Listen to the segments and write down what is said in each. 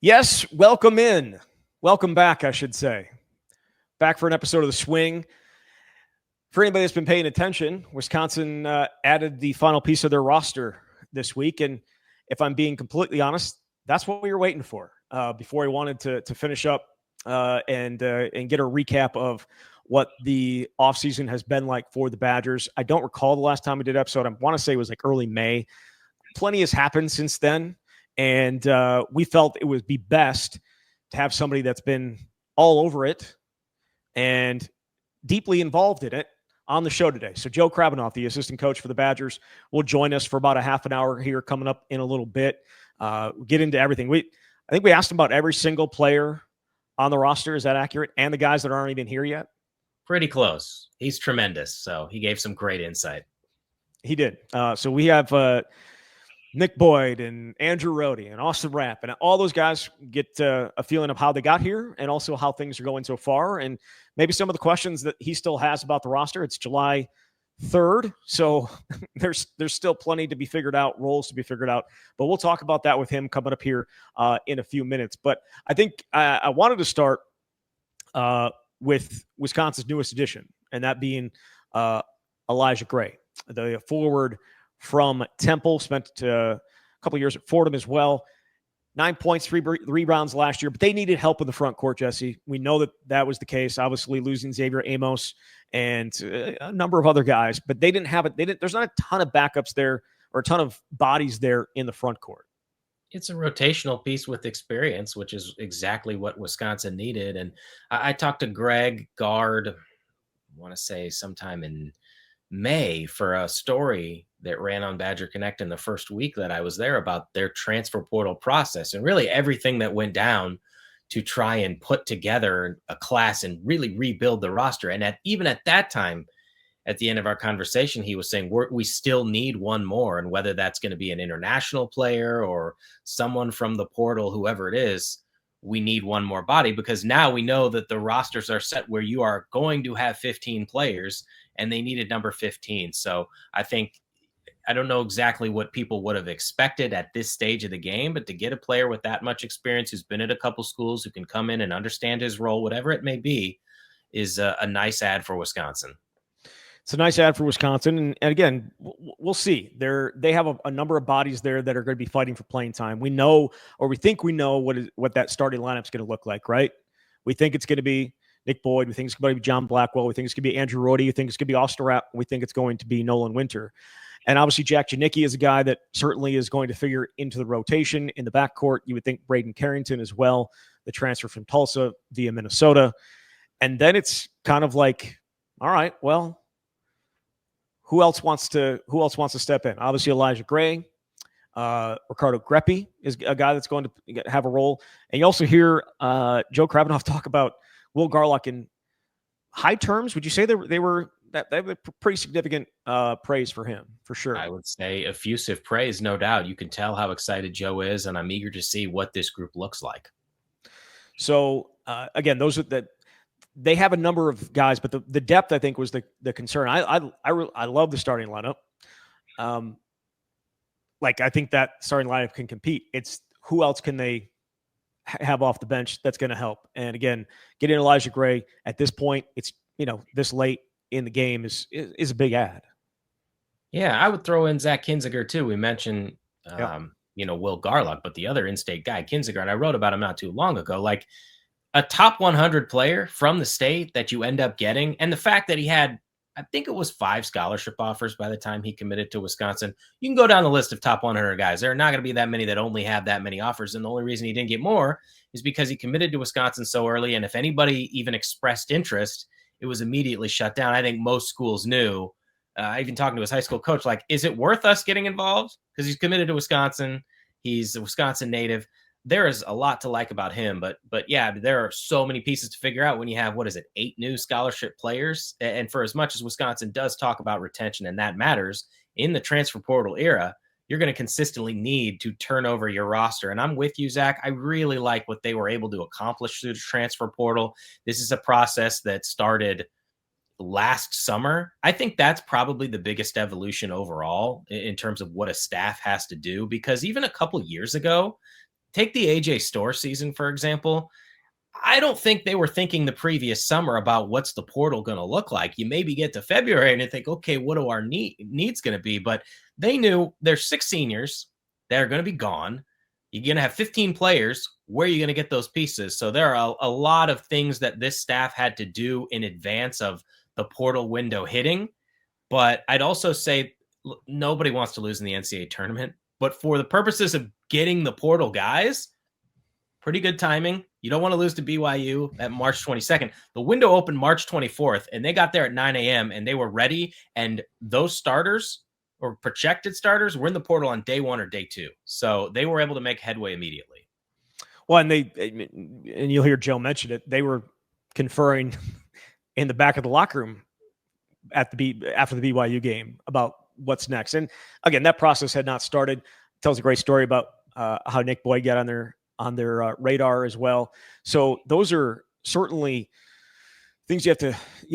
Yes, welcome in. Welcome back, I should say. Back for an episode of The Swing. For anybody that's been paying attention, Wisconsin added the final piece of their roster this week. And if I'm being completely honest, that's what we were waiting for before we wanted to finish up and get a recap of what the offseason has been like for the Badgers. I don't recall the last time we did an episode. I want to say it was like early May. Plenty has happened since then. And we felt it would be best to have somebody that's been all over it and deeply involved in it on the show today. So Joe Krabbenhoft, the assistant coach for the Badgers, will join us for about a half an hour here coming up in a little bit. We'll get into everything. I think we asked him about every single player on the roster. Is that accurate? And the guys that aren't even here yet? Pretty close. He's tremendous. So he gave some great insight. He did. So we have Nick Boyd and Andrew Rohde and Austin Rapp and all those guys get a feeling of how they got here and also how things are going so far and maybe some of the questions that he still has about the roster. It's July 3rd, so there's still plenty to be figured out, roles to be figured out, but we'll talk about that with him coming up here in a few minutes. But I think I wanted to start with Wisconsin's newest addition, and that being Elijah Gray, the forward from Temple, spent a couple of years at Fordham as well. 9 points, three rebounds last year, but they needed help in the front court, Jesse. We know that was the case, obviously losing Xavier Amos and a number of other guys, but they didn't have it. There's not a ton of backups there or a ton of bodies there in the front court. It's a rotational piece with experience, which is exactly what Wisconsin needed. And I talked to Greg Gard, I want to say sometime in May, for a story that ran on Badger Connect in the first week that I was there about their transfer portal process and really everything that went down to try and put together a class and really rebuild the roster. And even at that time, at the end of our conversation, he was saying we still need one more, and whether that's going to be an international player or someone from the portal, whoever it is, we need one more body, because now we know that the rosters are set where you are going to have 15 players, and they needed number 15. So I don't know exactly what people would have expected at this stage of the game, but to get a player with that much experience, who's been at a couple schools, who can come in and understand his role, whatever it may be, is a nice add for Wisconsin. It's a nice ad for Wisconsin. And again, we'll see. They have a number of bodies there that are going to be fighting for playing time. We know, or we think we know, what that starting lineup's going to look like, right? We think it's going to be Nick Boyd. We think it's going to be John Blackwell. We think it's going to be Andrew Rohde. We think it's going to be Austin Rapp. We think it's going to be Nolan Winter. And obviously, Jack Janicki is a guy that certainly is going to figure into the rotation in the backcourt. You would think Braeden Carrington as well, the transfer from Tulsa via Minnesota. And then it's kind of like, all right, well, who else wants to step in? Obviously, Elijah Gray, Ricardo Greppi is a guy that's going to have a role. And you also hear Joe Krabbenhoft talk about Will Garlock in high terms. Would you say they were pretty significant praise for him, for sure? I would say effusive praise, no doubt. You can tell how excited Joe is, and I'm eager to see what this group looks like. So again, those are that. They have a number of guys, but the depth, I think, was the concern. I love the starting lineup. I think that starting lineup can compete. It's who else can they have off the bench that's going to help. And again, getting Elijah Gray at this point, it's this late in the game is a big add. Yeah, I would throw in Zach Kinziger too. We mentioned Will Garlock, but the other in-state guy, Kinziger, and I wrote about him not too long ago. Like, a top 100 player from the state that you end up getting, and the fact that he had, I think it was 5 scholarship offers by the time he committed to Wisconsin. You can go down the list of top 100 guys. There are not going to be that many that only have that many offers, and the only reason he didn't get more is because he committed to Wisconsin so early, and if anybody even expressed interest, it was immediately shut down. I think most schools knew. Even talking to his high school coach, like, is it worth us getting involved? Because he's committed to Wisconsin. He's a Wisconsin native. There is a lot to like about him, but yeah, there are so many pieces to figure out when you have, 8 new scholarship players. And for as much as Wisconsin does talk about retention, and that matters in the transfer portal era, you're going to consistently need to turn over your roster. And I'm with you, Zach. I really like what they were able to accomplish through the transfer portal. This is a process that started last summer. I think that's probably the biggest evolution overall in terms of what a staff has to do, because even a couple years ago, take the AJ Store season, for example. I don't think they were thinking the previous summer about what's the portal going to look like. You maybe get to February and you think, okay, what are our needs going to be? But they knew there's 6 seniors that are going to be gone. You're going to have 15 players. Where are you going to get those pieces? So there are a lot of things that this staff had to do in advance of the portal window hitting. But I'd also say nobody wants to lose in the NCAA tournament. But for the purposes of getting the portal guys, pretty good timing. You don't want to lose to BYU at March 22nd. The window opened March 24th, and they got there at 9 a.m., and they were ready. And those starters or projected starters were in the portal on day 1 or day 2. So they were able to make headway immediately. Well, and you'll hear Joe mention it. They were conferring in the back of the locker room after the BYU game about what's next. And again, that process had not started. Tells a great story about how Nick Boyd got on their radar as well. So those are certainly things you have to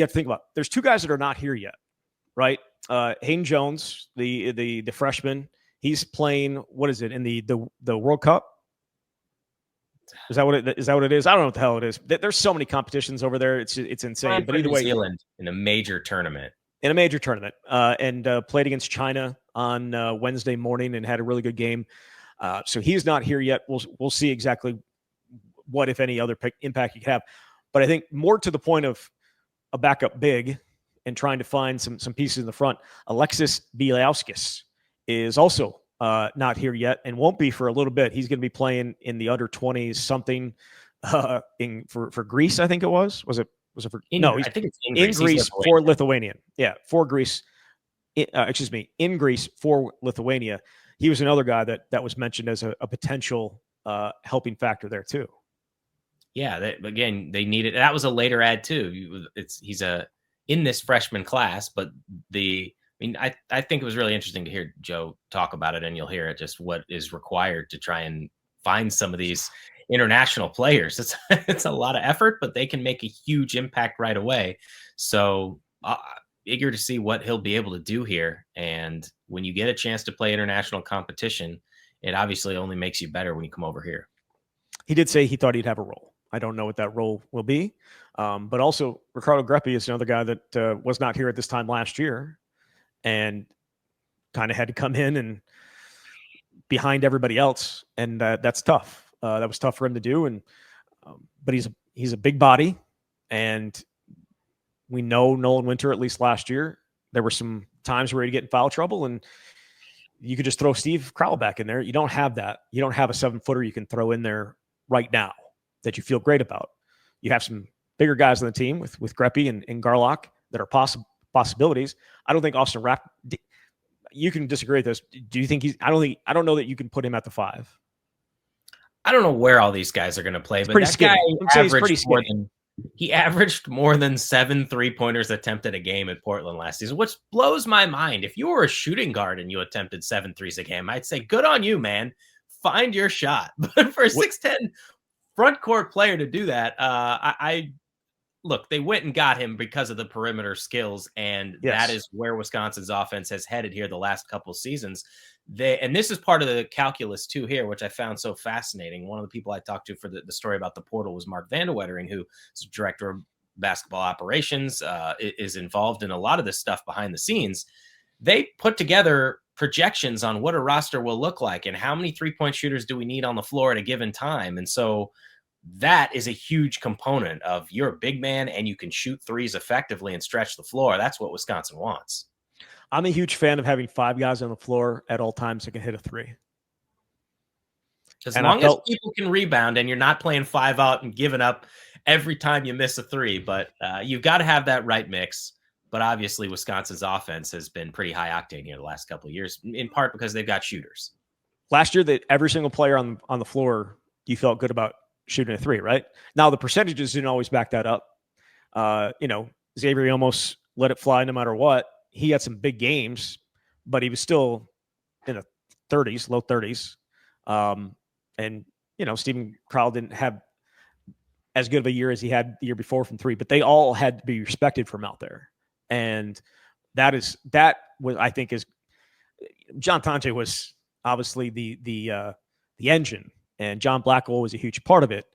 think about. There's 2 guys that are not here yet, right? Hayden Jones, the freshman, he's playing, what is it, in the World Cup? Is that what it is? I don't know what the hell it is. There's so many competitions over there. It's insane. But either way, New Zealand in a major tournament. And played against China on Wednesday morning and had a really good game. So he's not here yet. We'll see exactly what, if any, other impact he could have. But I think more to the point of a backup big and trying to find some pieces in the front, Alexis Bieliauskas is also not here yet and won't be for a little bit. He's going to be playing in the under 20s something for Greece, I think it was. Was it for? I think it's in Greece for Lithuania. Yeah, for Greece. In Greece for Lithuania. He was another guy that was mentioned as a potential helping factor there too. Yeah, they needed. That was a later add too. He's in this freshman class, but I think it was really interesting to hear Joe talk about it, and you'll hear it just what is required to try and find some of these international players. It's a lot of effort, but they can make a huge impact right away. So eager to see what he'll be able to do here. And when you get a chance to play international competition, it obviously only makes you better when you come over here. He did say he thought he'd have a role. I don't know what that role will be. But also Ricardo Greppi is another guy that was not here at this time last year and kind of had to come in and behind everybody else. And that's tough. That was tough for him to do. And but he's a big body, and we know Nolan Winter, at least last year, there were some times where he'd get in foul trouble, and you could just throw Steve Crowell back in there. You don't have that. You don't have a 7-footer you can throw in there right now that you feel great about. You have some bigger guys on the team with Greppi and Garlock that are possibilities. I don't think Austin Rapp. You can disagree with this. Do you think he's? I don't know that you can put him at the 5. I don't know where all these guys are going to play, but that guy averaged more than 7 3-pointers attempted a game at Portland last season, which blows my mind. If you were a shooting guard and you attempted 7 threes a game, I'd say good on you, man. Find your shot. But for a 6'10" front court player to do that, look, they went and got him because of the perimeter skills, and that is where Wisconsin's offense has headed here the last couple of seasons. And this is part of the calculus too here, which I found so fascinating. One of the people I talked to for the story about the portal was Mark Vandewettering, who is director of basketball operations, is involved in a lot of this stuff behind the scenes. They put together projections on what a roster will look like and how many 3-point shooters do we need on the floor at a given time. And so that is a huge component of you're a big man and you can shoot threes effectively and stretch the floor. That's what Wisconsin wants. I'm a huge fan of having 5 guys on the floor at all times that can hit a 3. As long as people can rebound and you're not playing 5 out and giving up every time you miss a 3, but you've got to have that right mix. But obviously Wisconsin's offense has been pretty high octane here the last couple of years, in part because they've got shooters. Last year, that every single player on the floor, you felt good about shooting a 3, right? Now the percentages didn't always back that up. Xavier almost let it fly no matter what. He had some big games, but he was still in the 30s, low 30s. And Stephen Crowell didn't have as good of a year as he had the year before from 3, but they all had to be respected from out there. And that was, I think, is John Tonje was obviously the engine and John Blackwell was a huge part of it.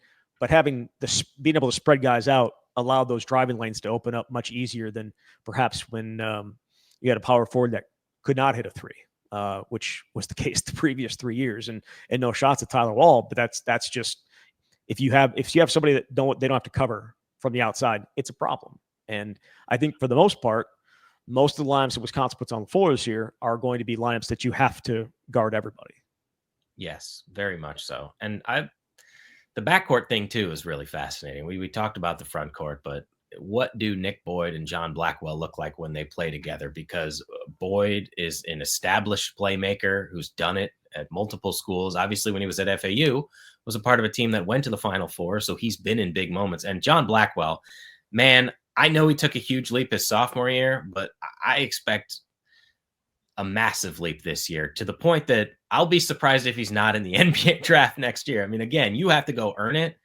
But having being able to spread guys out allowed those driving lanes to open up much easier than perhaps when you had a power forward that could not hit a three, which was the case the previous 3 years, and no shots at Tyler Wall. But that's just if you have somebody that they don't have to cover from the outside, it's a problem. And I think for the most part, most of the lineups that Wisconsin puts on the floor this year are going to be lineups that you have to guard everybody. Yes, very much so. And the backcourt thing too is really fascinating. We talked about the front court, but what do Nick Boyd and John Blackwell look like when they play together? Because Boyd is an established playmaker who's done it at multiple schools. Obviously, when he was at FAU, was a part of a team that went to the Final Four, so he's been in big moments. And John Blackwell, man, I know he took a huge leap his sophomore year, but I expect a massive leap this year, to the point that I'll be surprised if he's not in the NBA draft next year. I mean, again, you have to go earn it,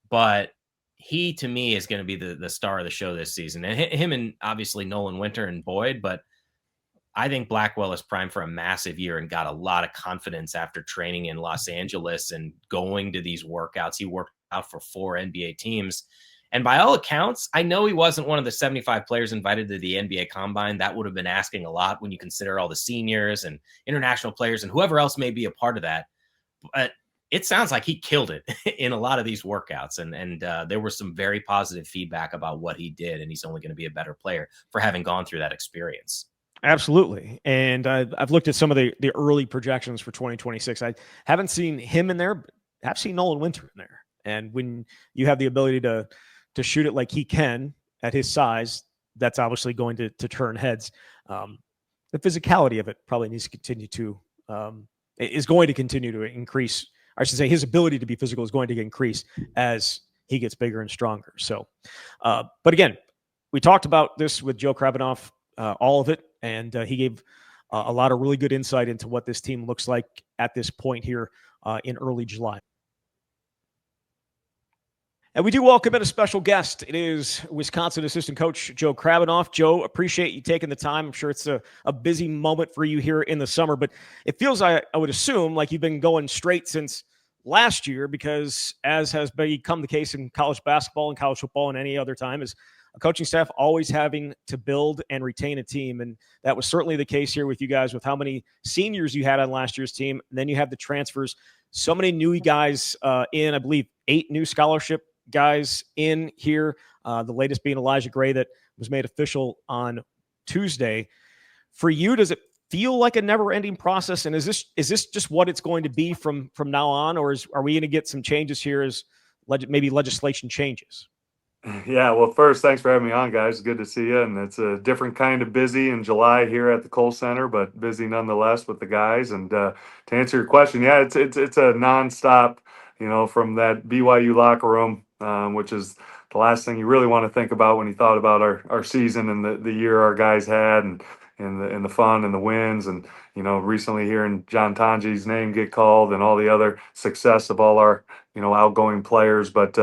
but he, to me, is going to be the star of the show this season. And him and obviously Nolan Winter and Boyd, but I think Blackwell is primed for a massive year and got a lot of confidence after training in Los Angeles and going to these workouts. He worked out for 4 NBA teams. And by all accounts, I know he wasn't one of the 75 players invited to the NBA Combine. That would have been asking a lot when you consider all the seniors and international players and whoever else may be a part of that. But it sounds like he killed it in a lot of these workouts. And there was some very positive feedback about what he did. And he's only going to be a better player for having gone through that experience. Absolutely. And I've looked at some of the early projections for 2026. I haven't seen him in there, but I've seen Nolan Winter in there. And when you have the ability to shoot it like he can at his size, that's obviously going to turn heads. The physicality of it probably needs to continue to is going to continue to increase. I should say his ability to be physical is going to increase as he gets bigger and stronger. So, but again, we talked about this with Joe Krabbenhoft, all of it, and he gave a lot of really good insight into what this team looks like at this point here in early July. And we do welcome in a special guest. It is Wisconsin assistant coach Joe Krabbenhoft. Joe, appreciate you taking the time. I'm sure it's a busy moment for you here in the summer, but it feels, I would assume, like you've been going straight since last year, because as has become the case in college basketball and college football and any other time, is a coaching staff always having to build and retain a team. And that was certainly the case here with you guys, with how many seniors you had on last year's team. And then you have the transfers, so many new guys in, I believe, 8 new scholarship guys in here, the latest being Elijah Gray that was made official on Tuesday. For you, does it feel like a never-ending process? And is this just what it's going to be from now on, or are we going to get some changes here as maybe legislation changes? Yeah, well, first, thanks for having me on, guys. Good to see you. And it's a different kind of busy in July here at the Kohl Center, but busy nonetheless with the guys. And to answer your question, yeah, it's a nonstop, from that BYU locker room, which is the last thing you really want to think about when you thought about our season and the year our guys had, and the fun and the wins, and recently hearing John Tanji's name get called and all the other success of all our outgoing players, but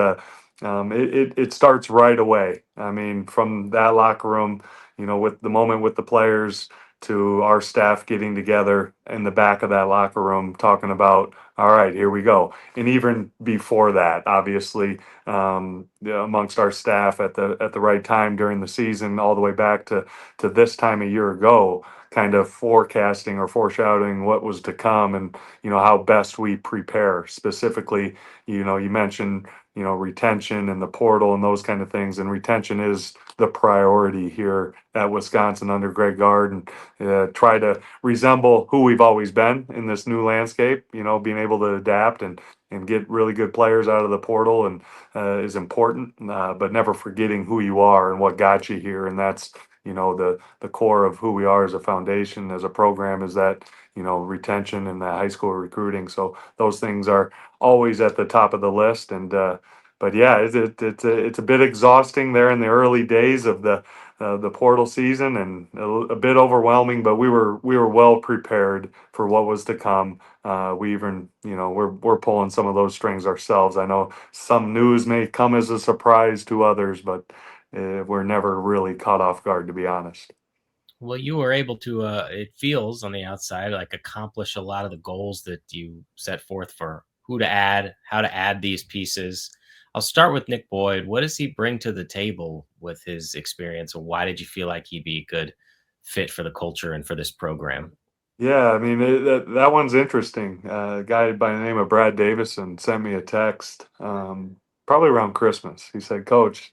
it starts right away. I mean, from that locker room, with the moment with the players, to our staff getting together in the back of that locker room talking about, all right, here we go. And even before that, obviously, amongst our staff at the right time during the season, all the way back to this time a year ago, kind of forecasting or foreshadowing what was to come, and how best we prepare. Specifically, you mentioned retention and the portal and those kind of things, and retention is the priority here at Wisconsin under Greg Gard, and try to resemble who we've always been in this new landscape. Being able to adapt and get really good players out of the portal and is important, but never forgetting who you are and what got you here. And that's the core of who we are as a foundation, as a program, is that retention and the high school recruiting. So those things are always at the top of the list. And but yeah, it's a bit exhausting there in the early days of the portal season, and a bit overwhelming, but we were well prepared for what was to come. We even, we're pulling some of those strings ourselves. I know some news may come as a surprise to others, but we're never really caught off guard, to be honest. Well, you were able to, it feels on the outside, like accomplish a lot of the goals that you set forth for who to add, how to add these pieces. I'll start with Nick Boyd. What does he bring to the table with his experience, and why did you feel like he'd be a good fit for the culture and for this program? Yeah, I mean that one's interesting. A guy by the name of Brad Davison sent me a text, probably around Christmas. He said, "Coach,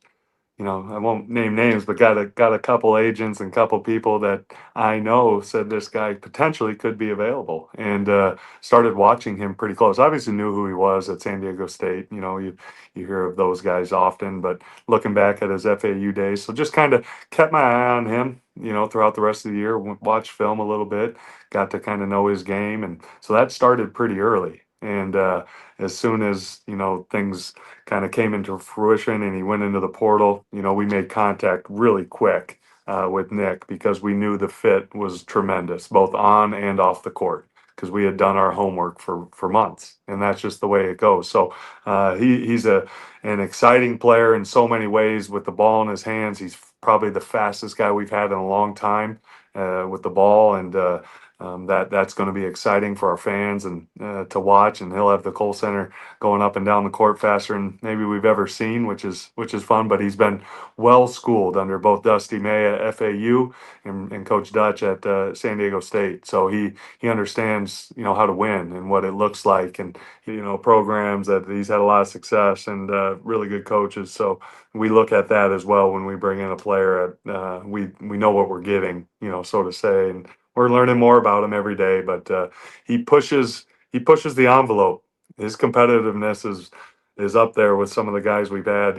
I won't name names, but got a couple agents and couple people that I know said this guy potentially could be available, and started watching him pretty close. Obviously, knew who he was at San Diego State. You hear of those guys often, but looking back at his FAU days, so just kind of kept my eye on him. Throughout the rest of the year, watched film a little bit, got to kind of know his game, and so that started pretty early. And as soon as things kind of came into fruition and he went into the portal, we made contact really quick with Nick because we knew the fit was tremendous, both on and off the court, because we had done our homework for months, and that's just the way it goes. So he's an exciting player in so many ways with the ball in his hands. He's probably the fastest guy we've had in a long time with the ball, and that's going to be exciting for our fans and to watch. And he'll have the Kohl Center going up and down the court faster than maybe we've ever seen, which is fun. But he's been well schooled under both Dusty May at FAU and Coach Dutch at San Diego State, so he understands how to win and what it looks like, and programs that he's had a lot of success and really good coaches. So we look at that as well when we bring in a player. We know what we're getting, so to say, and we're learning more about him every day. But he pushes the envelope. His competitiveness is up there with some of the guys we've had,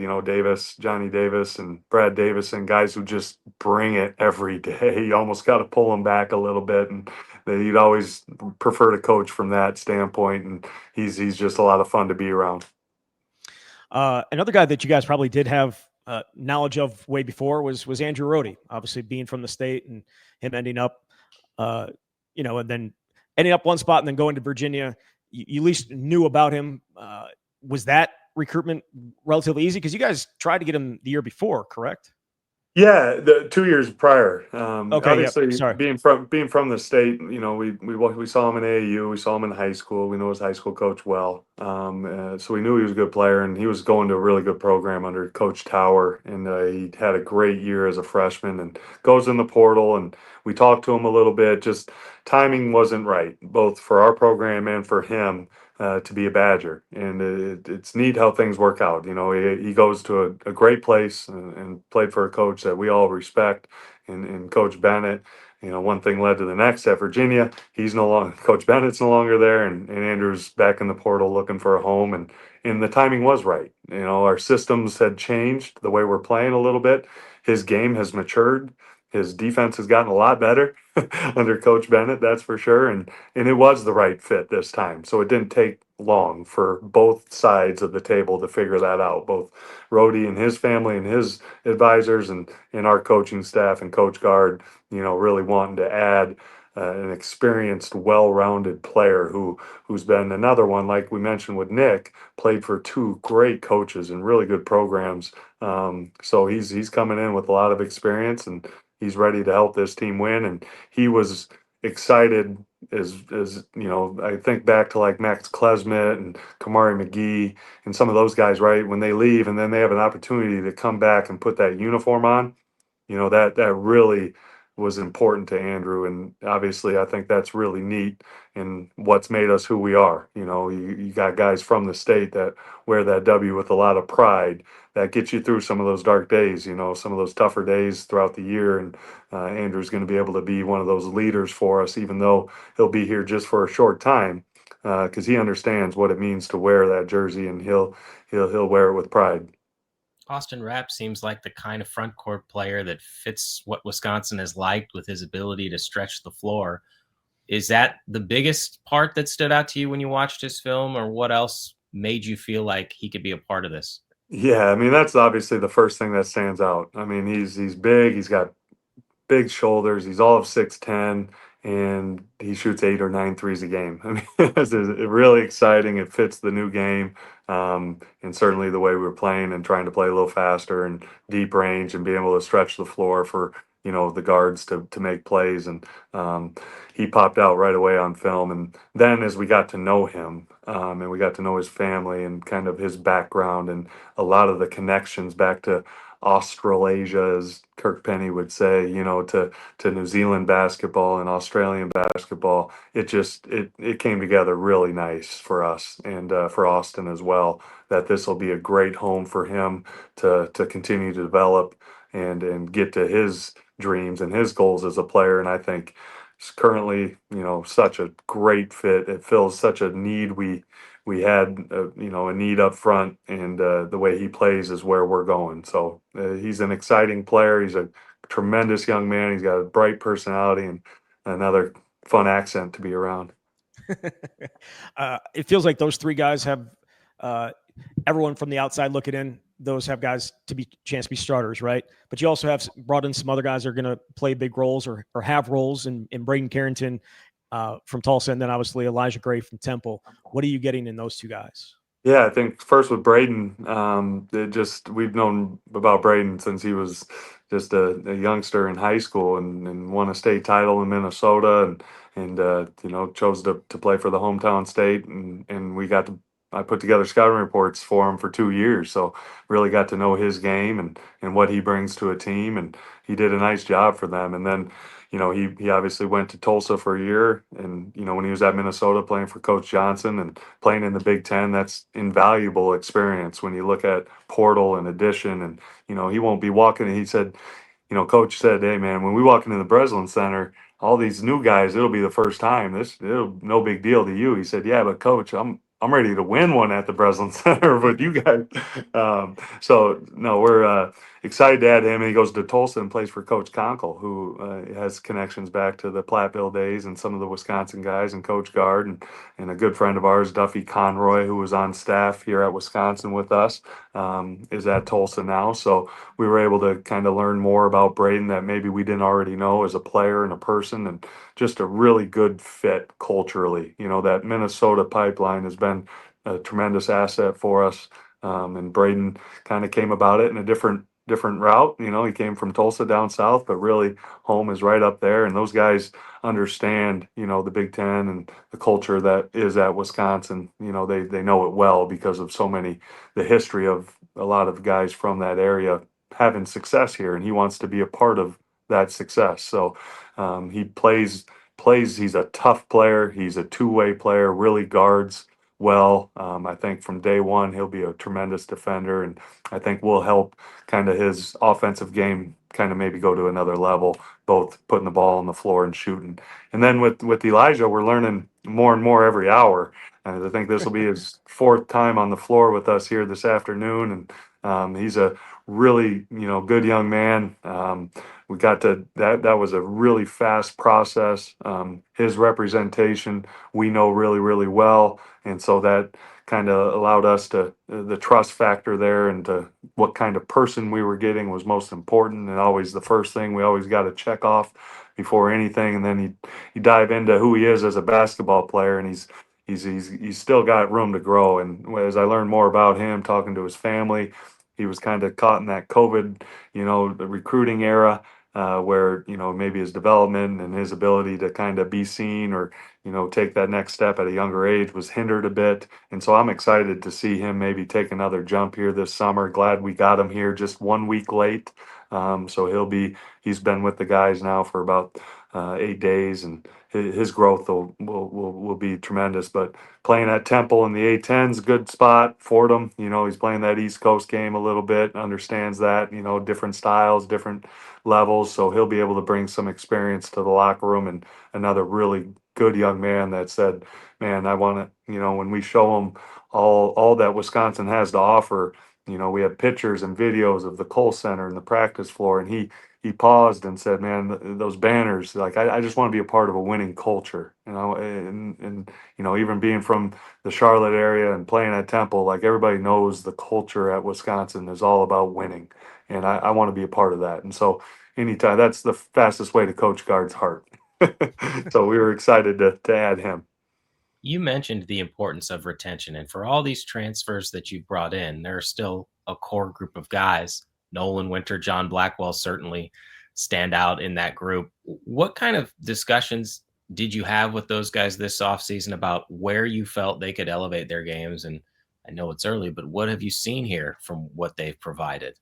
Johnny Davis and Brad Davison, guys who just bring it every day. You almost got to pull them back a little bit, and you'd always prefer to coach from that standpoint. And he's just a lot of fun to be around. Another guy that you guys probably did have knowledge of way before was Andrew Rohde, obviously being from the state and him ending up, and then ending up one spot and then going to Virginia. You at least knew about him. Was that recruitment relatively easy? Because you guys tried to get him the year before, correct? Yeah, the 2 years prior. Okay, Obviously, yep, sorry. being from the state, we saw him in AAU, we saw him in high school. We know his high school coach well, so we knew he was a good player, and he was going to a really good program under Coach Tower, and he had a great year as a freshman, and goes in the portal, and we talked to him a little bit. Just timing wasn't right, both for our program and for him. To be a Badger, and it's neat how things work out. He goes to a great place and played for a coach that we all respect, and Coach Bennett. One thing led to the next at Virginia. He's no longer Coach Bennett's no longer there, and Andrew's back in the portal looking for a home, and the timing was right. Our systems had changed the way we're playing a little bit. His game has matured. His defense has gotten a lot better under Coach Bennett, that's for sure. And it was the right fit this time. So it didn't take long for both sides of the table to figure that out. Both Rohde and his family and his advisors and our coaching staff and Coach Guard, really wanting to add an experienced, well-rounded player who's been another one, like we mentioned with Nick, played for two great coaches and really good programs. So he's coming in with a lot of experience, and he's ready to help this team win. And he was excited as I think back to like Max Klesmit and Kamari McGee and some of those guys, right? When they leave and then they have an opportunity to come back and put that uniform on, that really was important to Andrew. And obviously I think that's really neat and what's made us who we are. You got guys from the state that wear that W with a lot of pride, that gets you through some of those dark days, some of those tougher days throughout the year. And Andrew's going to be able to be one of those leaders for us, even though he'll be here just for a short time, because he understands what it means to wear that jersey, and he'll wear it with pride. Austin Rapp seems like the kind of front court player that fits what Wisconsin has liked with his ability to stretch the floor. Is that the biggest part that stood out to you when you watched his film, or what else made you feel like he could be a part of this? Yeah, I mean, that's obviously the first thing that stands out. I mean, he's big, he's got big shoulders, he's all of 6'10", and he shoots 8 or 9 threes a game. I mean, it's really exciting. It fits the new game, and certainly the way we're playing and trying to play a little faster and deep range and being able to stretch the floor for the guards to make plays. And he popped out right away on film. And then as we got to know him, and we got to know his family and kind of his background and a lot of the connections back to Australasia, as Kirk Penny would say, to New Zealand basketball and Australian basketball, it came together really nice for us and for Austin as well. That this will be a great home for him to continue to develop and get to his dreams and his goals as a player. And I think it's currently, such a great fit. It fills such a need we had, a need up front, and the way he plays is where we're going. So he's an exciting player. He's a tremendous young man. He's got a bright personality and another fun accent to be around. It feels like those three guys have everyone from the outside looking in. Those have guys to be chance to be starters, right? But you also have brought in some other guys that are going to play big roles or have roles in Braeden Carrington from Tulsa, and then obviously Elijah Gray from Temple. What are you getting in those two guys? Yeah, I think first with Braden, we've known about Braden since he was just a youngster in high school and won a state title in Minnesota and chose to play for the hometown state and I put together scouting reports for him for 2 years, so really got to know his game and what he brings to a team, and he did a nice job for them. And then he obviously went to Tulsa for a year, and when he was at Minnesota playing for Coach Johnson and playing in the Big Ten, that's invaluable experience when you look at portal and addition. And he won't be walking. He said, Coach said, "Hey man, when we walk into the Breslin Center, all these new guys, it'll be the first time. It'll no big deal to you." He said, "Yeah, but Coach, I'm ready to win one at the Breslin Center with you guys." So no, we're excited to add him. And he goes to Tulsa and plays for Coach Conkle, who has connections back to the Platteville days and some of the Wisconsin guys, and Coach Gard and a good friend of ours, Duffy Conroy, who was on staff here at Wisconsin with us, is at Tulsa now. So we were able to kind of learn more about Braden that maybe we didn't already know as a player and a person, and just a really good fit culturally. That Minnesota pipeline has been a tremendous asset for us. And Braden kind of came about it in a different route. He came from Tulsa down south, but really home is right up there. And those guys understand, the Big Ten and the culture that is at Wisconsin. They know it well because of the history of a lot of guys from that area having success here, and he wants to be a part of that success. So he plays. He's a tough player. He's a two-way player. Really guards well. I think from day one he'll be a tremendous defender, and I think will help kind of his offensive game kind of maybe go to another level, both putting the ball on the floor and shooting. And then with Elijah, we're learning more and more every hour. And I think this will be his fourth time on the floor with us here this afternoon, and he's a really good young man. We got to that was a really fast process. His representation we know really, really well, and so that kind of allowed us to the trust factor there, and to what kind of person we were getting was most important, and always the first thing we always got to check off before anything. And then you dive into who he is as a basketball player, and he's still got room to grow. And as I learned more about him, talking to his family, he was kind of caught in that COVID, the recruiting era, where maybe his development and his ability to kind of be seen or take that next step at a younger age was hindered a bit. And so I'm excited to see him maybe take another jump here this summer. Glad we got him here just 1 week late. So he's been with the guys now for about 8 days, and his growth will be tremendous. But playing at Temple in the A10's a good spot. Fordham, he's playing that East Coast game a little bit, understands that, different styles, different levels. So he'll be able to bring some experience to the locker room, and another really good young man that said, man, I want to, when we show him all that Wisconsin has to offer, we have pictures and videos of the Kohl Center and the practice floor. And he paused and said, man, those banners, like, I just want to be a part of a winning culture, and even being from the Charlotte area and playing at Temple, like, everybody knows the culture at Wisconsin is all about winning. And I want to be a part of that. And so anytime, that's the fastest way to Coach Gard's heart. So we were excited to add him. You mentioned the importance of retention, and for all these transfers that you've brought in, there are still a core group of guys. Nolan, Winter, John Blackwell certainly stand out in that group. What kind of discussions did you have with those guys this offseason about where you felt they could elevate their games? And I know it's early, but what have you seen here from what they've provided?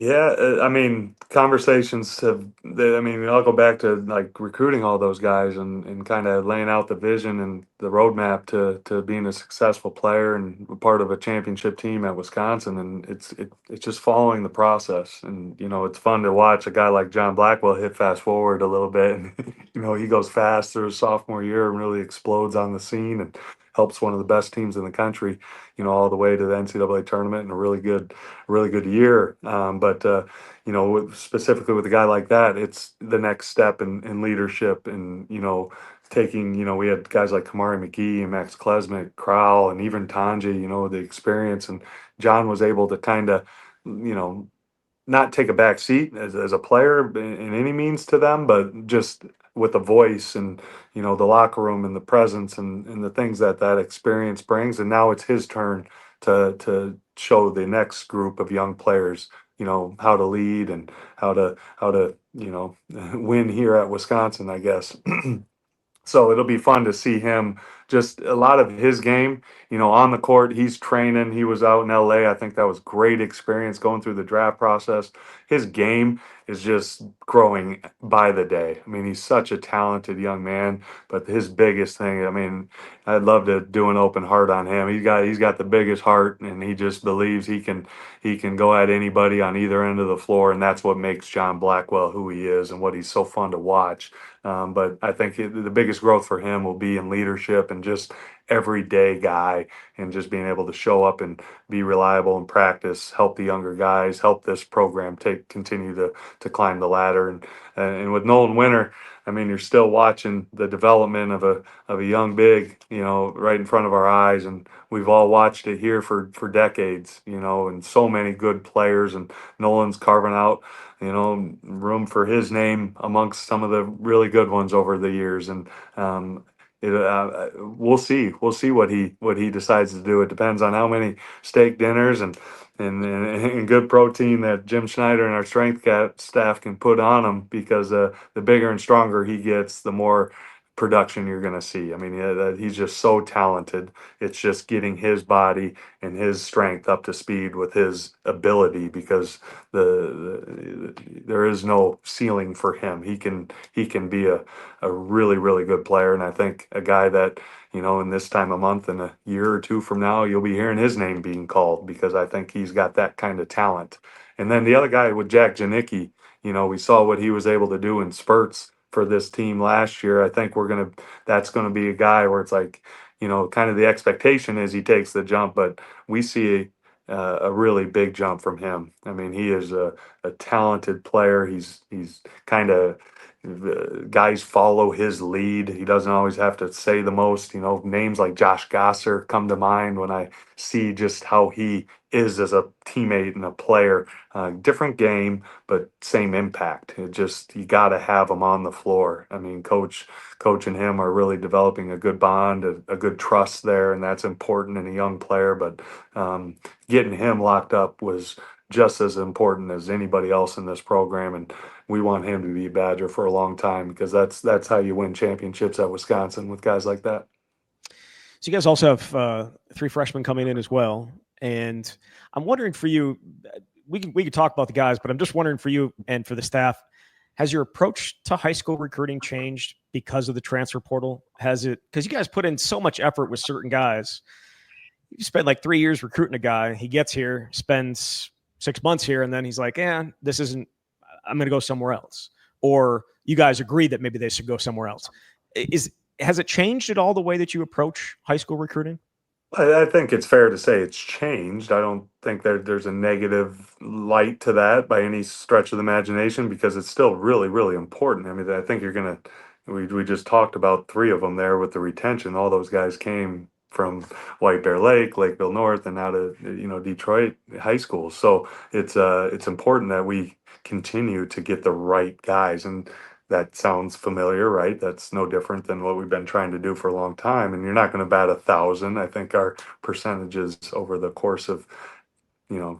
Yeah, I mean, conversations have. I mean, I'll go back to like recruiting all those guys and kind of laying out the vision and the roadmap to being a successful player and part of a championship team at Wisconsin. And it's just following the process. And it's fun to watch a guy like John Blackwell hit fast forward a little bit, and he goes fast through his sophomore year and really explodes on the scene and helps one of the best teams in the country, all the way to the NCAA tournament and a really good year. But specifically with a guy like that, it's the next step in leadership and taking. We had guys like Kamari McGee and Max Klesmik, Crowell, and even Tanji. The experience, and John was able to kind of not take a back seat as a player in any means to them, but just with a voice and the locker room and the presence and the things that experience brings. And now it's his turn to show the next group of young players how to lead and how to win here at Wisconsin, I guess. So it'll be fun to see him, just a lot of his game, on the court. He's training. He was out in LA. I think that was great experience going through the draft process. His game is just growing by the day. I mean, he's such a talented young man, but his biggest thing, I mean, I'd love to do an open heart on him. He's got the biggest heart, and he just believes he can go at anybody on either end of the floor, and that's what makes John Blackwell who he is and what he's so fun to watch. But I think the biggest growth for him will be in leadership and just everyday guy, and just being able to show up and be reliable in practice, help the younger guys, help this program continue to climb the ladder. And with Nolan Winter, I mean, you're still watching the development of a young big, right in front of our eyes, and we've all watched it here for decades, and so many good players, and Nolan's carving out room for his name amongst some of the really good ones over the years. And we'll see. We'll see what he decides to do. It depends on how many steak dinners and good protein that Jim Schneider and our staff can put on him, because the bigger and stronger he gets, the more production you're going to see. I mean, he's just so talented. It's just getting his body and his strength up to speed with his ability, because there is no ceiling for him. He can be a really, really good player. And I think a guy that, in this time of month and a year or two from now, you'll be hearing his name being called, because I think he's got that kind of talent. And then the other guy with Jack Janicki, we saw what he was able to do in spurts for this team last year. I think that's gonna be a guy where it's like, kind of the expectation is he takes the jump, but we see a really big jump from him. I mean, he is a talented player. He's kind of, guys follow his lead. He doesn't always have to say the most. Names like Josh Gosser come to mind when I see just how he is as a teammate and a player. Different game, but same impact. You got to have him on the floor. I mean, coach and him are really developing a good bond, a good trust there, and that's important in a young player. But getting him locked up was just as important as anybody else in this program, and we want him to be a Badger for a long time, because that's how you win championships at Wisconsin, with guys like that. So you guys also have 3 freshmen coming in as well, and I'm wondering for you, we could talk about the guys, but I'm just wondering for you and for the staff, has your approach to high school recruiting changed because of the transfer portal? Has it? Because you guys put in so much effort with certain guys. You spend like 3 years recruiting a guy. He gets here, spends 6 months here, and then he's like, this isn't, I'm going to go somewhere else. Or you guys agree that maybe they should go somewhere else. Has it changed at all the way that you approach high school recruiting? I think it's fair to say it's changed. I don't think there's a negative light to that by any stretch of the imagination, because it's still really, really important. I mean, I think we just talked about 3 of them there with the retention. All those guys came from White Bear Lake, Lakeville North, and now to Detroit high schools. So it's important that we continue to get the right guys. And that sounds familiar, right? That's no different than what we've been trying to do for a long time. And you're not going to bat 1,000. I think our percentages over the course of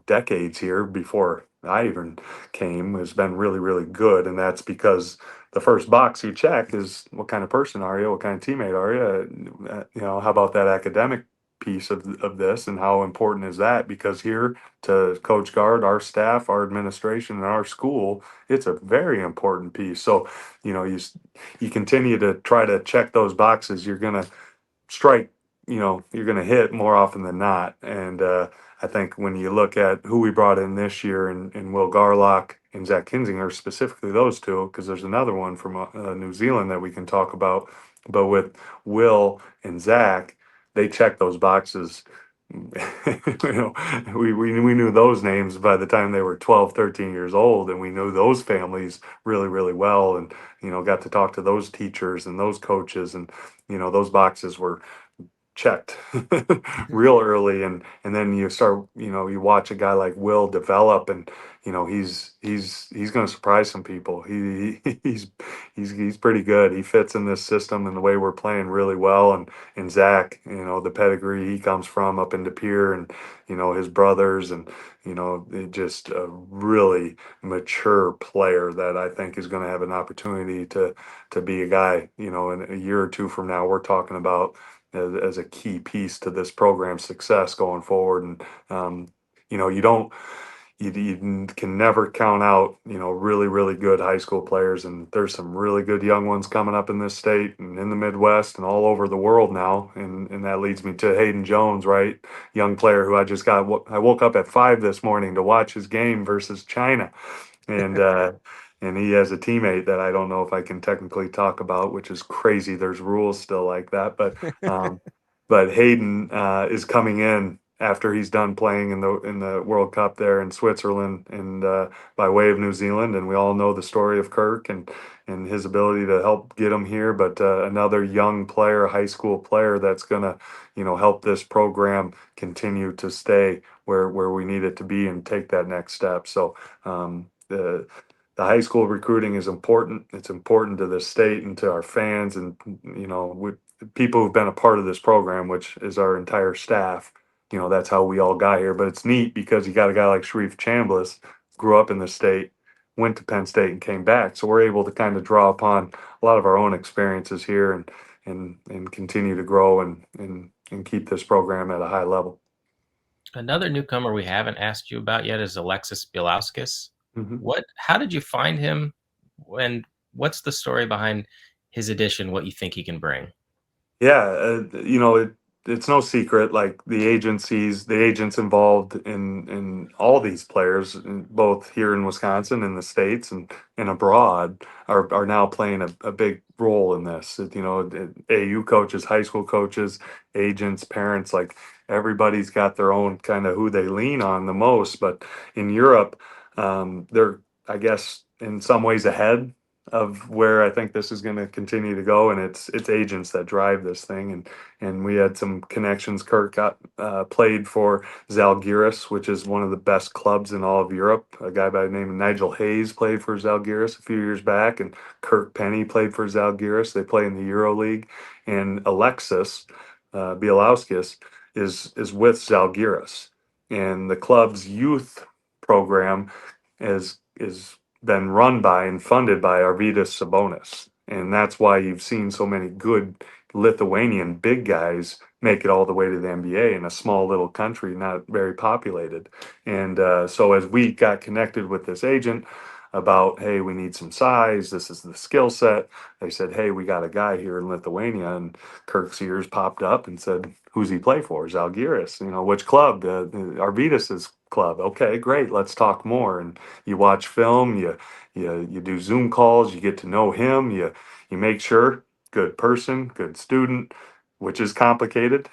decades here before I even came has been really, really good. And that's because the first box you check is what kind of person are you? What kind of teammate are you? How about that academic piece of this, and how important is that? Because here, to Coach Guard, our staff, our administration, and our school, it's a very important piece. So, you continue to try to check those boxes, you're going to strike, you're going to hit more often than not. And I think when you look at who we brought in this year, and Will Garlock and Zach Kinzinger, specifically those two, because there's another one from New Zealand that we can talk about. But with Will and Zach, they check those boxes. We knew those names by the time they were 12, 13 years old, and we knew those families really, really well, and got to talk to those teachers and those coaches, and those boxes were checked real early. And then you start, you watch a guy like Will develop, and he's going to surprise some people. He's pretty good. He fits in this system and the way we're playing really well. And Zach, the pedigree he comes from up in De Pere, and his brothers, and just a really mature player that I think is going to have an opportunity to be a guy, in a year or two from now, we're talking about as a key piece to this program's success going forward. And you can never count out really, really good high school players, and there's some really good young ones coming up in this state and in the Midwest and all over the world now. And that leads me to Hayden Jones, right? Young player who I woke up at 5 this morning to watch his game versus China. And and he has a teammate that I don't know if I can technically talk about, which is crazy. There's rules still like that, but Hayden is coming in after he's done playing in the World Cup there in Switzerland, and by way of New Zealand. And we all know the story of Kirk and his ability to help get him here. But another young player, high school player, that's gonna help this program continue to stay where we need it to be and take that next step. So the high school recruiting is important. It's important to the state and to our fans, and people who've been a part of this program, which is our entire staff. That's how we all got here. But it's neat because you got a guy like Sharif Chambliss, grew up in the state, went to Penn State, and came back. So we're able to kind of draw upon a lot of our own experiences here, and continue to grow and keep this program at a high level. Another newcomer we haven't asked you about yet is Alexis Bielauskas. How did you find him, and what's the story behind his addition? What you think he can bring? Yeah, it's no secret. Like the agents involved in all these players, both here in Wisconsin, in the States, and abroad, are now playing a big role in this. AU coaches, high school coaches, agents, parents, like everybody's got their own kind of who they lean on the most. But in Europe, they're, I guess, in some ways ahead of where I think this is going to continue to go, and it's agents that drive this thing. And we had some connections. Kirk got played for Zalgiris, which is one of the best clubs in all of Europe. A guy by the name of Nigel Hayes played for Zalgiris a few years back, and Kirk Penny played for Zalgiris. They play in the Euro League, and Alexis Bielauskas is with Zalgiris, and the club's youth program is been run by and funded by Arvydas Sabonis. And that's why you've seen so many good Lithuanian big guys make it all the way to the NBA in a small little country, not very populated. And so as we got connected with this agent about, hey, we need some size, this is the skill set, they said, hey, we got a guy here in Lithuania. And Kirk's ears popped up and said, who's he play for? Zalgiris. Which club? Arvydas's club. Okay, great. Let's talk more. And you watch film, you do Zoom calls, you get to know him, you make sure, good person, good student, which is complicated.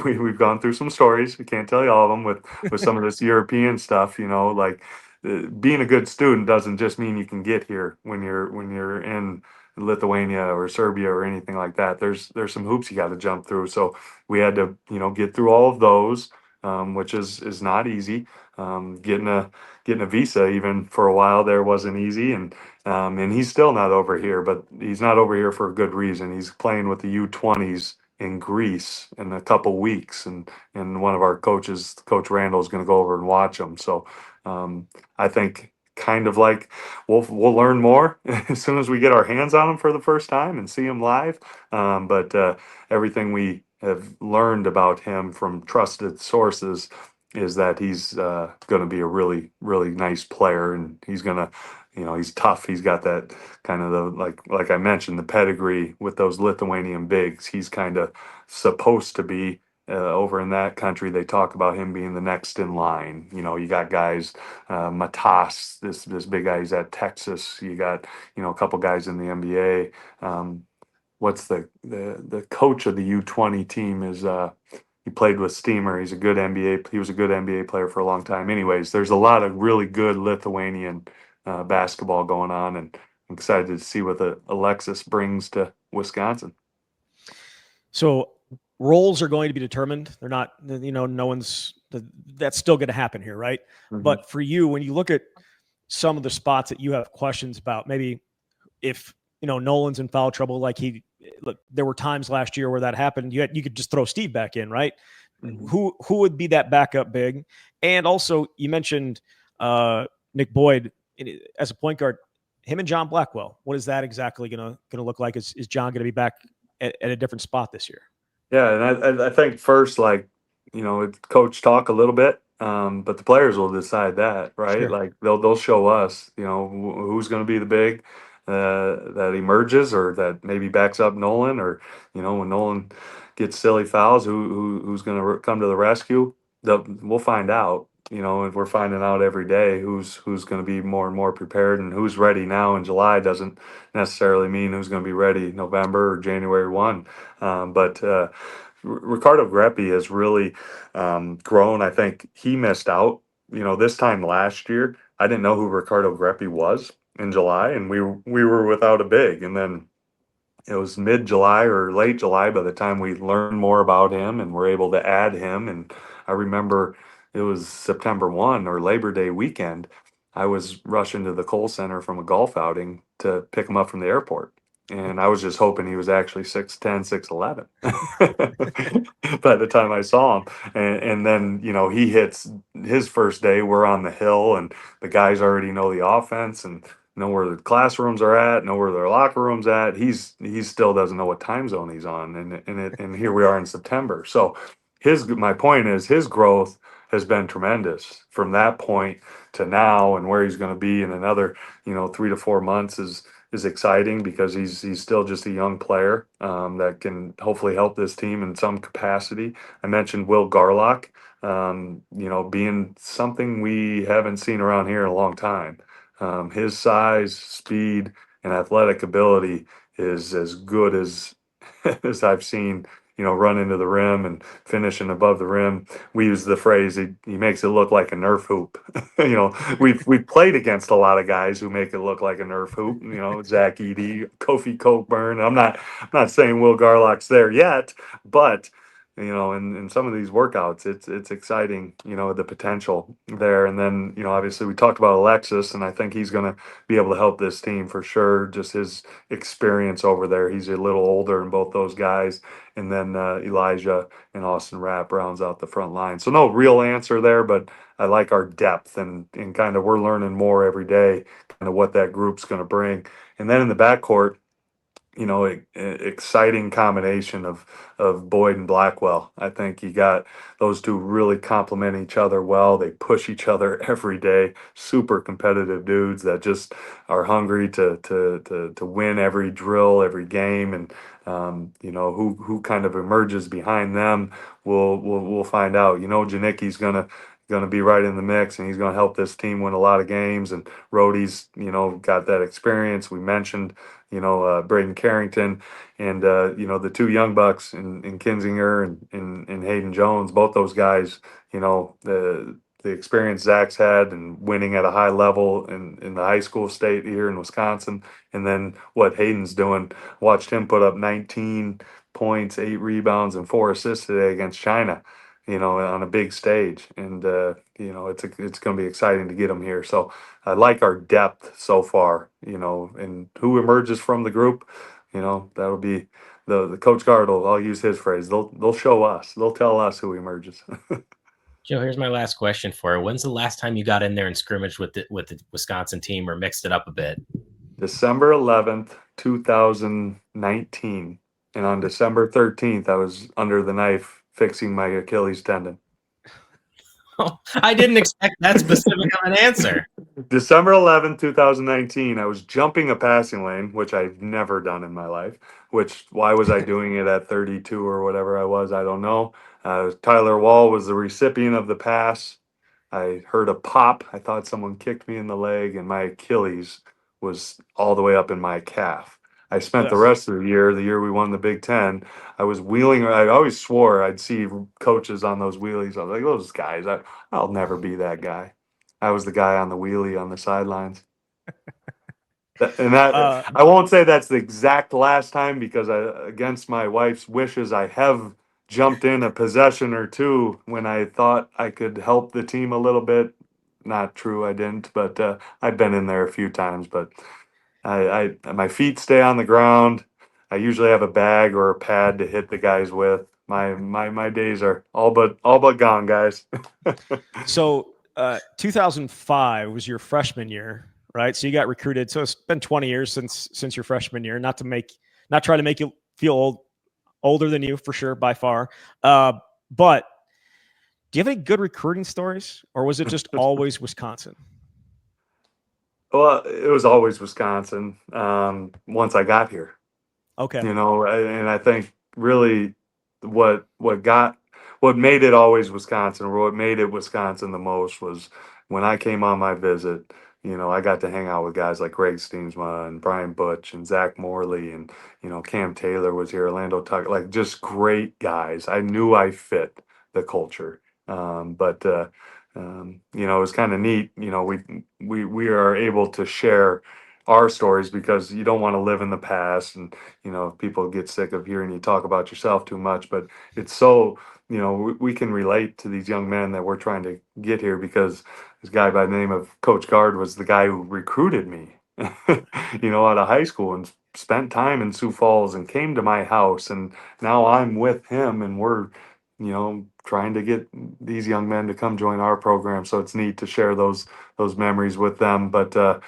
We've gone through some stories. We can't tell you all of them with some of this European stuff. Like being a good student doesn't just mean you can get here when you're in Lithuania or Serbia or anything like that. There's some hoops you got to jump through. So we had to get through all of those, which is not easy. Getting a visa even for a while there wasn't easy, and he's still not over here, but he's not over here for a good reason. He's playing with the U20s in Greece in a couple weeks, and one of our coaches, Coach Randall, is going to go over and watch them. So I think kind of like we'll learn more as soon as we get our hands on them for the first time and see them live. But everything we have learned about him from trusted sources is that he's going to be a really, really nice player, and he's going to, he's tough. He's got that kind of the like I mentioned, the pedigree with those Lithuanian bigs. He's kind of supposed to be over in that country. They talk about him being the next in line. You got guys, Matas, this big guy. He's at Texas. You got a couple guys in the NBA. What's the coach of the U20 team is he played with Steamer. He was a good NBA player for a long time. Anyways, there's a lot of really good Lithuanian basketball going on, and I'm excited to see what Alexis brings to Wisconsin. So roles are going to be determined. They're not, no one's, that's still going to happen here, right? Mm-hmm. But for you, when you look at some of the spots that you have questions about, maybe if, Nolan's in foul trouble, there were times last year where that happened. You could just throw Steve back in, right? Mm-hmm. Who would be that backup big? And also you mentioned Nick Boyd as a point guard. Him and John Blackwell. What is that exactly going to look like? Is John going to be back at a different spot this year? Yeah, and I think first, it's coach talk a little bit, but the players will decide that, right? Sure. Like they'll show us, who's going to be the big that emerges or that maybe backs up Nolan, or when Nolan gets silly fouls, who's going to come to the rescue. We'll find out. And we're finding out every day who's going to be more and more prepared, and who's ready now in July doesn't necessarily mean who's going to be ready November or January 1. But Ricardo Greppi has really grown. I think he missed out. This time last year, I didn't know who Ricardo Greppi was in July, and we were without a big. And then it was mid-July or late July by the time we learned more about him and were able to add him. And I remember it was September 1 or Labor Day weekend. I was rushing to the Kohl Center from a golf outing to pick him up from the airport. And I was just hoping he was actually 6'10", 6'11". By the time I saw him. And then, he hits his first day. We're on the hill, and the guys already know the offense and know where the classrooms are at, know where their locker room's at. He still doesn't know what time zone he's on. And here we are in September. So my point is his growth has been tremendous from that point to now, and where he's going to be in another, 3 to 4 months is exciting, because he's still just a young player that can hopefully help this team in some capacity. I mentioned Will Garlock, being something we haven't seen around here in a long time. His size, speed, and athletic ability is as good as as I've seen, run into the rim and finishing above the rim. We use the phrase, he makes it look like a Nerf hoop. We've played against a lot of guys who make it look like a Nerf hoop, Zach Edey, Kofi Cockburn. I'm not saying Will Garlock's there yet, but in some of these workouts, it's exciting, the potential there. And then, obviously we talked about Alexis, and I think he's going to be able to help this team for sure. Just his experience over there. He's a little older than both those guys. And then Elijah and Austin Rapp rounds out the front line. So no real answer there, but I like our depth, and kind of we're learning more every day, kind of what that group's going to bring. And then in the backcourt, exciting combination of Boyd and Blackwell. I think you got those two really complement each other well. They push each other every day. Super competitive dudes that just are hungry to win every drill, every game. And who kind of emerges behind them, we'll find out. Janicki's gonna be right in the mix, and he's gonna help this team win a lot of games. And Rohde's got that experience. We mentioned Braeden Carrington, and the two young bucks in Kinzinger and Hayden Jones. Both those guys, the experience Zach's had and winning at a high level in the high school state here in Wisconsin, and then what Hayden's doing. Watched him put up 19 points, 8 rebounds, and 4 assists today against China, on a big stage. And it's going to be exciting to get him here. So I like our depth so far, and who emerges from the group, that'll be the Coach Guard I'll use his phrase. They'll show us. They'll tell us who emerges. Joe, here's my last question for you. When's the last time you got in there and scrimmaged with the Wisconsin team or mixed it up a bit? December 11th, 2019. And on December 13th, I was under the knife fixing my Achilles tendon. I didn't expect that specific of an answer. December 11th, 2019, I was jumping a passing lane, which I've never done in my life. Why was I doing it at 32 or whatever I was? I don't know. Tyler Wall was the recipient of the pass. I heard a pop. I thought someone kicked me in the leg, and my Achilles was all the way up in my calf. I spent the rest of the year we won the Big Ten, I was wheeling. I always swore I'd see coaches on those wheelies. I was like, those guys, I'll never be that guy. I was the guy on the wheelie on the sidelines. I won't say that's the exact last time because against my wife's wishes, I have jumped in a possession or two when I thought I could help the team a little bit. Not true, I didn't, but I've been in there a few times. But my feet stay on the ground. I usually have a bag or a pad to hit the guys with. My days are all but gone, guys. So 2005 was your freshman year, right? So you got recruited. So it's been 20 years since your freshman year. Not try to make you feel older than you, for sure, by far. But do you have any good recruiting stories, or was it just always Wisconsin? Well, it was always Wisconsin. Once I got here, okay, and I think really what made it always Wisconsin, or what made it Wisconsin the most, was when I came on my visit. I got to hang out with guys like Greg Steensma and Brian Butch and Zach Morley, and Cam Taylor was here, Orlando Tucker, like just great guys. I knew I fit the culture, but it was kind of neat. We are able to share our stories because you don't want to live in the past, and people get sick of hearing you talk about yourself too much. But it's so we can relate to these young men that we're trying to get here, because this guy by the name of Coach Guard was the guy who recruited me, out of high school, and spent time in Sioux Falls and came to my house, and now I'm with him, and we're trying to get these young men to come join our program. So it's neat to share those memories with them. But I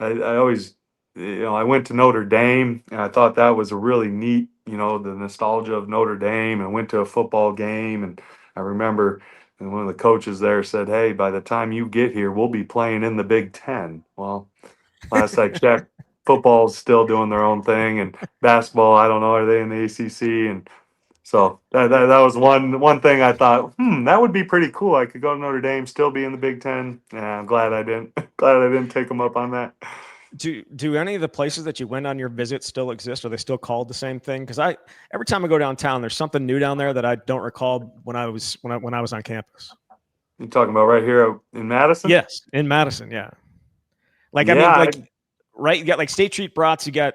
always, I went to Notre Dame, and I thought that was a really neat, the nostalgia of Notre Dame, and went to a football game. And I remember one of the coaches there said, "Hey, by the time you get here, we'll be playing in the Big Ten." Well, last I checked, football's still doing their own thing, and basketball, I don't know, are they in the ACC? And so that was one thing I thought, that would be pretty cool. I could go to Notre Dame, still be in the Big Ten. Yeah, I'm glad I didn't. Glad I didn't take them up on that. Do any of the places that you went on your visit still exist? Are they still called the same thing? Because every time I go downtown, there's something new down there that I don't recall when I was on campus. You talking about right here in Madison? Yes, in Madison. Yeah. Right. You got like State Street Brats. You got.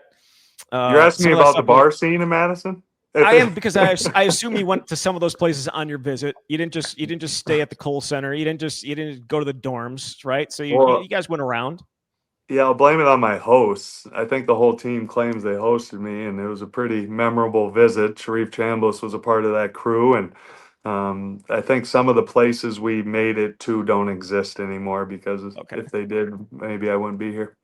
You're asking me about the bar scene in Madison? I am, because I assume you went to some of those places on your visit. You didn't just stay at the Kohl Center. You didn't go to the dorms, right? So you guys went around. Yeah, I'll blame it on my hosts. I think the whole team claims they hosted me, and it was a pretty memorable visit. Sharif Chambliss was a part of that crew, and I think some of the places we made it to don't exist anymore, because if they did, maybe I wouldn't be here.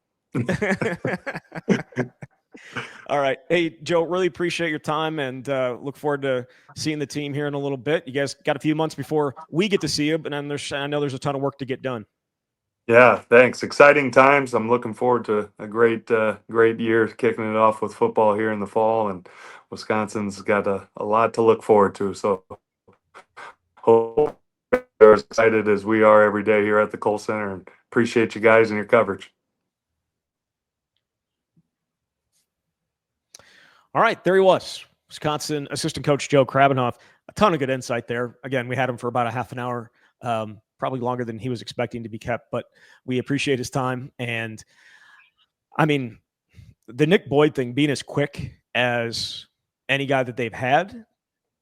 All right. Hey, Joe, really appreciate your time, and look forward to seeing the team here in a little bit. You guys got a few months before we get to see you, but then I know there's a ton of work to get done. Yeah, thanks. Exciting times. I'm looking forward to a great year, kicking it off with football here in the fall, and Wisconsin's got a lot to look forward to. So hope they're as excited as we are every day here at the Kohl Center, and appreciate you guys and your coverage. All right, there he was, Wisconsin assistant coach Joe Krabbenhoft. A ton of good insight there. Again, we had him for about a half an hour, probably longer than he was expecting to be kept, but we appreciate his time. And I mean, the Nick Boyd thing being as quick as any guy that they've had,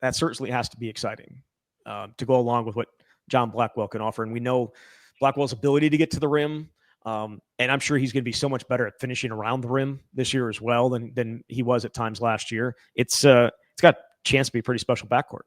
that certainly has to be exciting to go along with what John Blackwell can offer. And we know Blackwell's ability to get to the rim. And I'm sure he's going to be so much better at finishing around the rim this year as well than he was at times last year. It's got a chance to be a pretty special backcourt.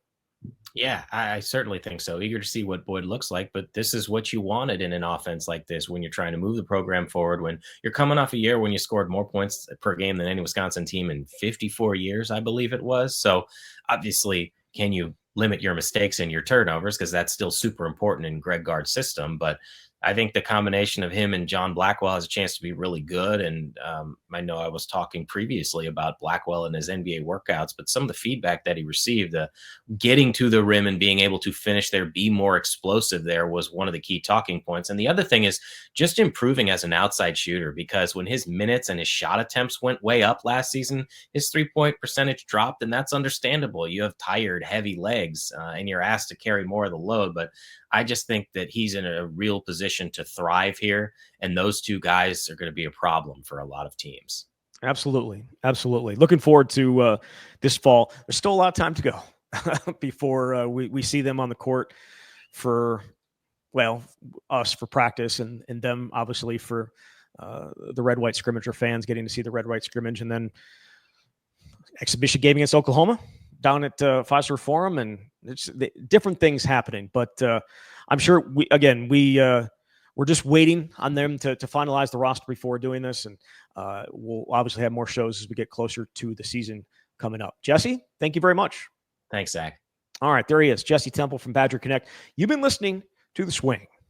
Yeah, I certainly think so. Eager to see what Boyd looks like, but this is what you wanted in an offense like this when you're trying to move the program forward, when you're coming off a year when you scored more points per game than any Wisconsin team in 54 years, I believe it was. So obviously, can you limit your mistakes and your turnovers? Because that's still super important in Greg Gard's system. But I think the combination of him and John Blackwell has a chance to be really good. And I know I was talking previously about Blackwell and his NBA workouts, but some of the feedback that he received, getting to the rim and being able to finish there, be more explosive there, was one of the key talking points. And the other thing is just improving as an outside shooter, because when his minutes and his shot attempts went way up last season, his 3-point percentage dropped, and that's understandable. You have tired, heavy legs, and you're asked to carry more of the load. But I just think that he's in a real position to thrive here, and those two guys are going to be a problem for a lot of teams. Absolutely. Absolutely. Looking forward to this fall. There's still a lot of time to go before we see them on the court for, well, us for practice and them obviously for the red-white scrimmager fans getting to see the red-white scrimmage, and then exhibition game against Oklahoma down at Fiserv Forum, and it's different things happening. But I'm sure we're just waiting on them to finalize the roster before doing this, and we'll obviously have more shows as we get closer to the season coming up. Jesse, thank you very much. Thanks, Zach. All right, there he is, Jesse Temple from Badger Connect. You've been listening to The Swing.